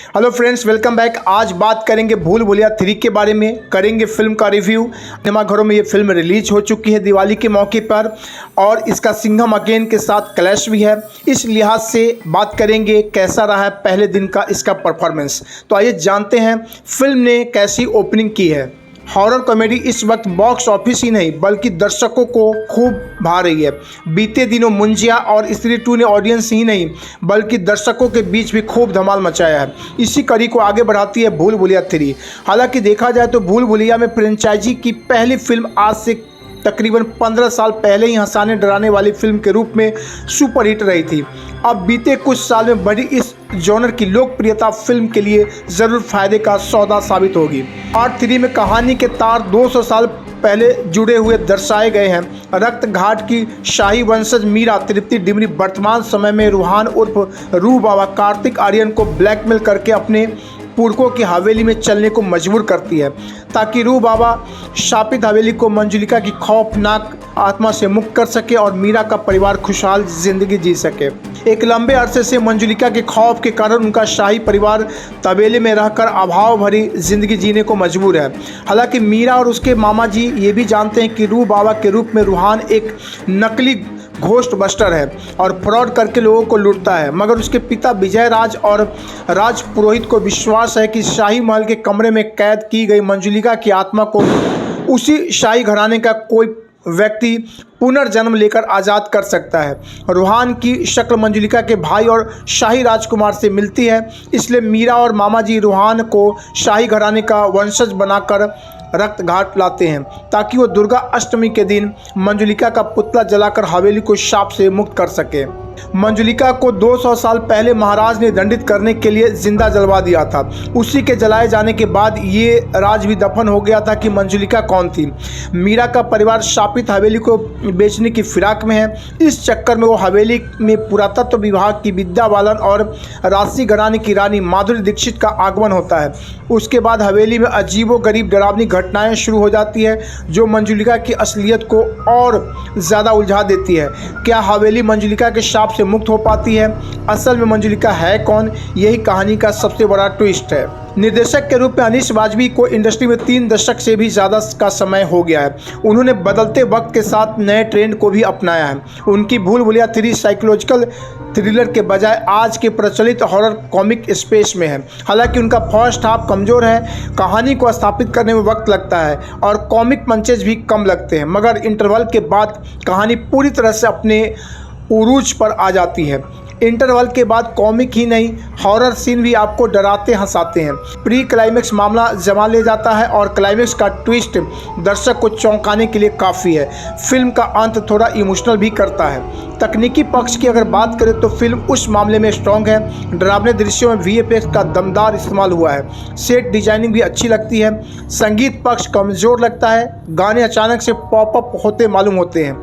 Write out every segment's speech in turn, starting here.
Hello friends, welcome back. आज बात करेंगे भूल भुलैया 3 के बारे में, करेंगे फिल्म का रिव्यू। सिनेमाघरों में ये फिल्म रिलीज हो चुकी है दिवाली के मौके पर और इसका सिंघम अगेन के साथ क्लैश भी है। इस लिहाज से बात करेंगे कैसा रहा है पहले दिन का इसका परफॉर्मेंस। तो आइए जानते हैं फिल्म ने कैसी ओपनिंग की है। हॉरर कॉमेडी इस वक्त बॉक्स ऑफिस ही नहीं बल्कि दर्शकों को खूब भा रही है। बीते दिनों मुंजिया और स्त्री 2 ने ऑडियंस ही नहीं बल्कि दर्शकों के बीच भी खूब धमाल मचाया है। इसी कड़ी को आगे बढ़ाती है भूल भुलैया 3। हालांकि देखा जाए तो भूल भुलैया में फ्रेंचाइजी की पहली फिल्म आज से तकरीबन 15 साल पहले ही हंसाने डराने वाली फिल्म के रूप में सुपरहिट रही थी। अब बीते कुछ साल में बढ़ी इस जॉनर की लोकप्रियता फिल्म के लिए ज़रूर फायदे का सौदा साबित होगी। पार्ट 3 में कहानी के तार 200 साल पहले जुड़े हुए दर्शाए गए हैं। रक्त घाट की शाही वंशज मीरा तृप्ति डिमरी वर्तमान समय में रूहान उर्फ रूह बाबा कार्तिक आर्यन को ब्लैकमेल करके अपने पुरखों की हवेली में चलने को मजबूर करती है ताकि रूह बाबा शापित हवेली को मंजुलिका की खौफनाक आत्मा से मुक्त कर सके और मीरा का परिवार खुशहाल जिंदगी जी सके। एक लंबे अरसे से मंजुलिका के खौफ के कारण उनका शाही परिवार तबेले में रहकर अभाव भरी जिंदगी जीने को मजबूर है। हालांकि मीरा और उसके मामा जी ये भी जानते हैं कि रूह बाबा के रूप में रूहान एक नकली घोस्ट बस्टर है और फ्रॉड करके लोगों को लूटता है, मगर उसके पिता विजय राज और राज पुरोहित को विश्वास है कि शाही महल के कमरे में कैद की गई मंजुलिका की आत्मा को उसी शाही घराने का कोई व्यक्ति पुनर्जन्म लेकर आज़ाद कर सकता है। रूहान की शक्ल मंजुलिका के भाई और शाही राजकुमार से मिलती है, इसलिए मीरा और मामा जी रूहान को शाही घराने का वंशज बनाकर रक्त घाट लाते हैं ताकि वो दुर्गा अष्टमी के दिन मंजुलिका का पुतला जलाकर हवेली को शाप से मुक्त कर सके। मंजुलिका को 200 साल पहले महाराज ने दंडित करने के लिए जिंदा जलवा दिया था। उसी के जलाए जाने के बाद ये राज भी दफन हो गया था कि मंजुलिका कौन थी। मीरा का परिवार शापित हवेली को बेचने की फिराक में है। इस चक्कर में वो हवेली में पुरातत्व विभाग की विद्या बालन और राशि घराने की रानी माधुरी दीक्षित का आगमन होता है। उसके बाद हवेली में अजीबोगरीब डरावनी घटनाएं शुरू हो जाती है जो मंजुलिका की असलियत को और ज़्यादा उलझा देती है। क्या हवेली मंजुलिका के शाप से मुक्त हो पाती है? असल में मंजुलिका है कौन? यही कहानी का सबसे बड़ा ट्विस्ट है। निर्देशक के रूप में अनीश वाजपेयी को इंडस्ट्री में 3 दशक से भी ज़्यादा का समय हो गया है। उन्होंने बदलते वक्त के साथ नए ट्रेंड को भी अपनाया है। उनकी भूल भुलैया 3 साइकोलॉजिकल थ्रिलर के बजाय आज के प्रचलित हॉरर कॉमिक स्पेस में है। हालांकि उनका फर्स्ट हाफ कमज़ोर है, कहानी को स्थापित करने में वक्त लगता है और कॉमिक पंचेज भी कम लगते हैं, मगर इंटरवल के बाद कहानी पूरी तरह से अपने उरूज पर आ जाती है। इंटरवल के बाद कॉमिक ही नहीं हॉरर सीन भी आपको डराते हंसाते हैं। प्री क्लाइमेक्स मामला जमा ले जाता है और क्लाइमेक्स का ट्विस्ट दर्शक को चौंकाने के लिए काफ़ी है। फिल्म का अंत थोड़ा इमोशनल भी करता है। तकनीकी पक्ष की अगर बात करें तो फिल्म उस मामले में स्ट्रॉन्ग है। डरावने दृश्यों में VFX का दमदार इस्तेमाल हुआ है। सेट डिजाइनिंग भी अच्छी लगती है। संगीत पक्ष कमज़ोर लगता है, गाने अचानक से पॉपअप होते मालूम होते हैं।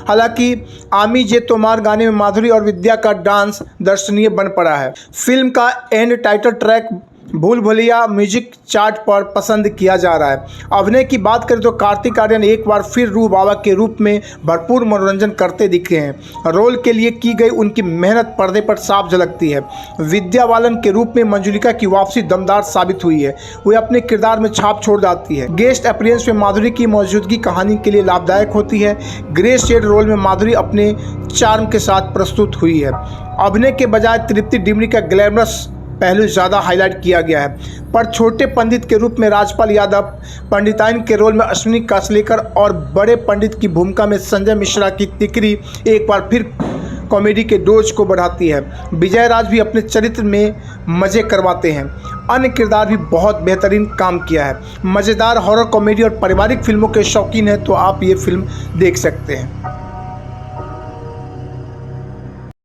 हालांकि आमी जे तोमार गाने में माधुरी और विद्या का डांस दर्शनीय बन पड़ा है। फिल्म का एंड टाइटल ट्रैक भूल भुलैया म्यूजिक चार्ट पर पसंद किया जा रहा है। अभिनय की बात करें तो कार्तिक आर्यन एक बार फिर रूह बाबा के रूप में भरपूर मनोरंजन करते दिखे हैं। रोल के लिए की गई उनकी मेहनत पर्दे पर साफ झलकती है। विद्या बालन के रूप में मंजुलिका की वापसी दमदार साबित हुई है। वे अपने किरदार में छाप छोड़ जाती है। गेस्ट अपीयरेंस में माधुरी की मौजूदगी कहानी के लिए लाभदायक होती है। ग्रे शेड रोल में माधुरी अपने चार्म के साथ प्रस्तुत हुई है। अभिनय के बजाय तृप्ति डिमरी का ग्लैमरस पहलू ज़्यादा हाईलाइट किया गया है, पर छोटे पंडित के रूप में राजपाल यादव, पंडिताइन के रोल में अश्विनी कासलेकर और बड़े पंडित की भूमिका में संजय मिश्रा की तिकरी एक बार फिर कॉमेडी के डोज को बढ़ाती है। विजय राज भी अपने चरित्र में मज़े करवाते हैं। अन्य किरदार भी बहुत बेहतरीन काम किया है। मज़ेदार हॉरर कॉमेडी और पारिवारिक फिल्मों के शौकीन हैं तो आप ये फिल्म देख सकते हैं।